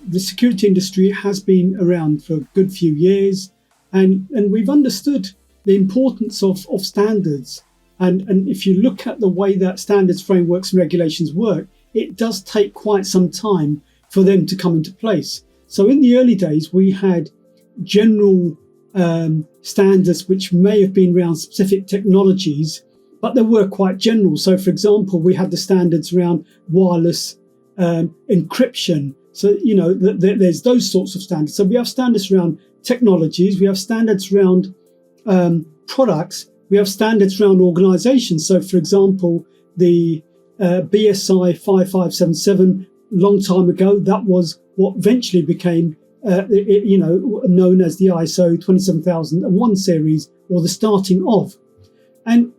the security industry has been around for a good few years, and we've understood the importance of standards. And if you look at the way that standards, frameworks and regulations work, it does take quite some time for them to come into place. So in the early days, we had general standards which may have been around specific technologies, but they were quite general. So for example, we had the standards around wireless encryption. So, there's those sorts of standards. So we have standards around technologies, we have standards around products, we have standards around organizations. So for example, the BSI 5577, long time ago, that was what eventually became known as the ISO 27001 series, or the starting of. And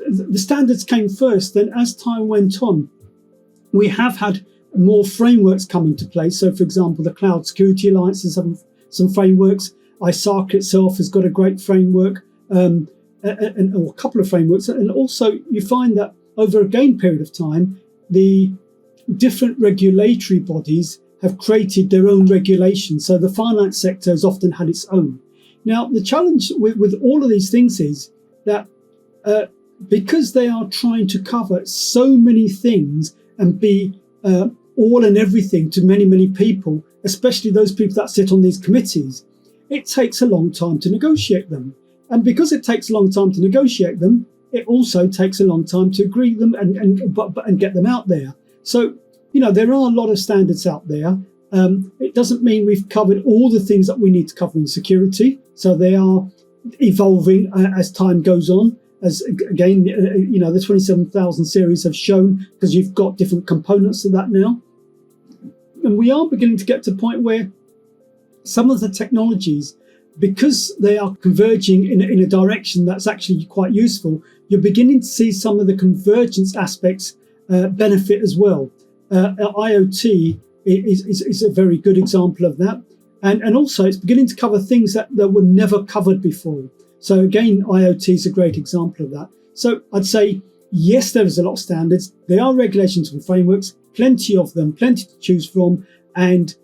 the standards came first. Then as time went on, we have had more frameworks come into place. So for example, the Cloud Security Alliance has some frameworks. ISACA itself has got a great framework, or a couple of frameworks. And also you find that over a period of time, the different regulatory bodies have created their own regulations. So the finance sector has often had its own. Now, the challenge with all of these things is that because they are trying to cover so many things and be all and everything to many, many people, especially those people that sit on these committees, it takes a long time to negotiate them. And because it takes a long time to negotiate them, it also takes a long time to agree them and get them out there. So, there are a lot of standards out there. It doesn't mean we've covered all the things that we need to cover in security. So they are evolving as time goes on. As again, the 27,000 series have shown, because you've got different components of that now. And we are beginning to get to a point where some of the technologies, because they are converging in a direction that's actually quite useful, you're beginning to see some of the convergence aspects benefit as well. IoT is a very good example of that. And also it's beginning to cover things that were never covered before. So again, IoT is a great example of that. So I'd say, yes, there is a lot of standards. There are regulations and frameworks, plenty of them, plenty to choose from. And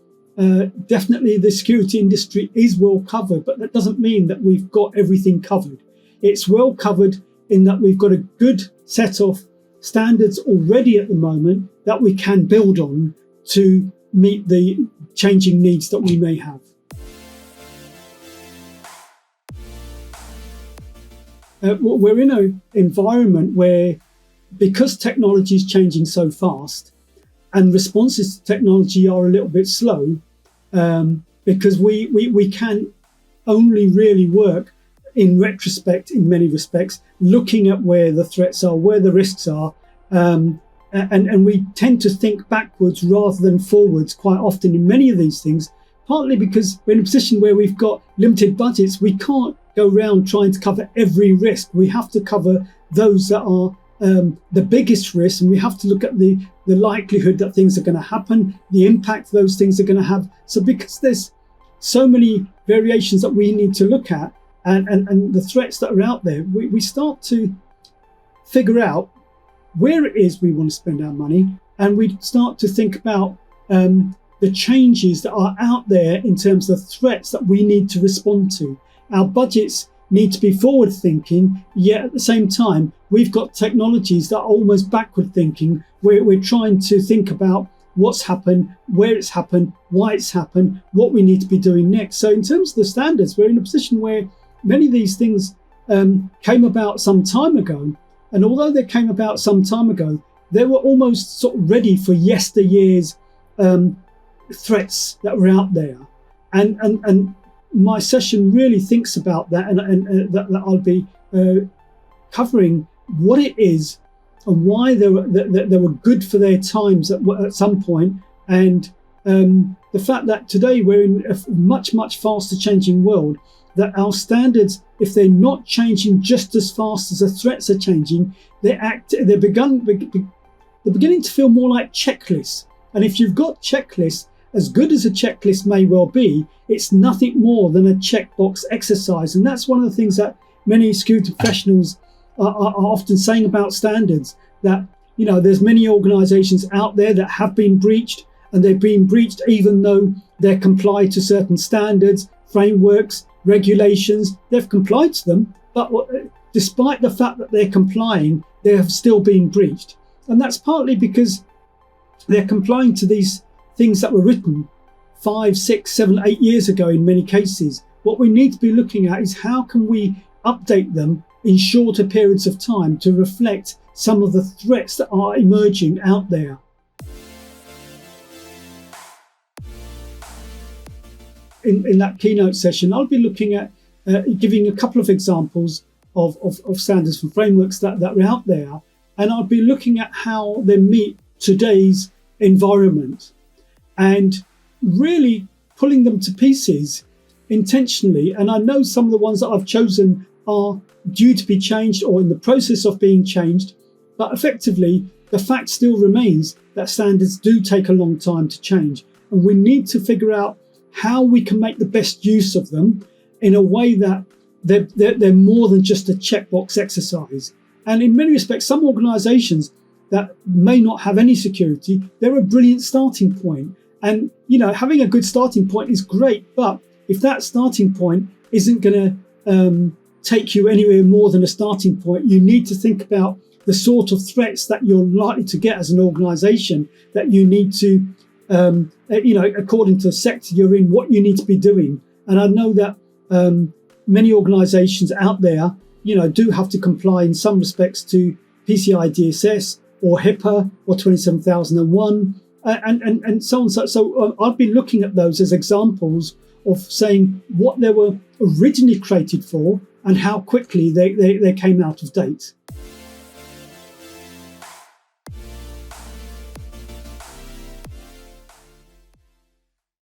definitely the security industry is well covered, but that doesn't mean that we've got everything covered. It's well covered in that we've got a good set of standards already at the moment that we can build on to meet the changing needs that we may have. We're in an environment where, because technology is changing so fast and responses to technology are a little bit slow, because we can only really work in retrospect in many respects, looking at where the threats are, where the risks are, and we tend to think backwards rather than forwards quite often in many of these things, partly because we're in a position where we've got limited budgets. We can't go around trying to cover every risk. We have to cover those that are the biggest risks, and we have to look at the likelihood that things are going to happen, the impact those things are going to have. So because there's so many variations that we need to look at, and the threats that are out there, we start to figure out where it is we want to spend our money, and we start to think about the changes that are out there in terms of threats that we need to respond to. Our budgets need to be forward thinking, yet at the same time, we've got technologies that are almost backward thinking, where we're trying to think about what's happened, where it's happened, why it's happened, what we need to be doing next. So in terms of the standards, we're in a position where many of these things came about some time ago. And although they came about some time ago, they were almost sort of ready for yesteryear's threats that were out there. And my session really thinks about that, and that I'll be covering what it is and why they were good for their times at some point, and the fact that today we're in a much, much faster changing world, that our standards, if they're not changing just as fast as the threats are changing, they're beginning to feel more like checklists. And if you've got checklists, as good as a checklist may well be, it's nothing more than a checkbox exercise. And that's one of the things that many security professionals are often saying about standards, that there's many organizations out there that have been breached, and they're being breached even though they're complied to certain standards, frameworks, regulations. They've complied to them, but despite the fact that they're complying, they have still been breached. And that's partly because they're complying to these things that were written 5, 6, 7, 8 years ago in many cases. What we need to be looking at is how can we update them in shorter periods of time to reflect some of the threats that are emerging out there. In that keynote session, I'll be looking at giving a couple of examples of standards and frameworks that are out there, and I'll be looking at how they meet today's environment and really pulling them to pieces intentionally. And I know some of the ones that I've chosen are due to be changed or in the process of being changed, but effectively the fact still remains that standards do take a long time to change, and we need to figure out how we can make the best use of them in a way that they're more than just a checkbox exercise. And in many respects, some organizations that may not have any security, they're a brilliant starting point. And, having a good starting point is great, but if that starting point isn't going to take you anywhere more than a starting point, you need to think about the sort of threats that you're likely to get as an organization, that you need to, according to the sector you're in, what you need to be doing. And I know that many organizations out there, do have to comply in some respects to PCI DSS or HIPAA or 27001 and so on. So I've been looking at those as examples of saying what they were originally created for and how quickly they came out of date.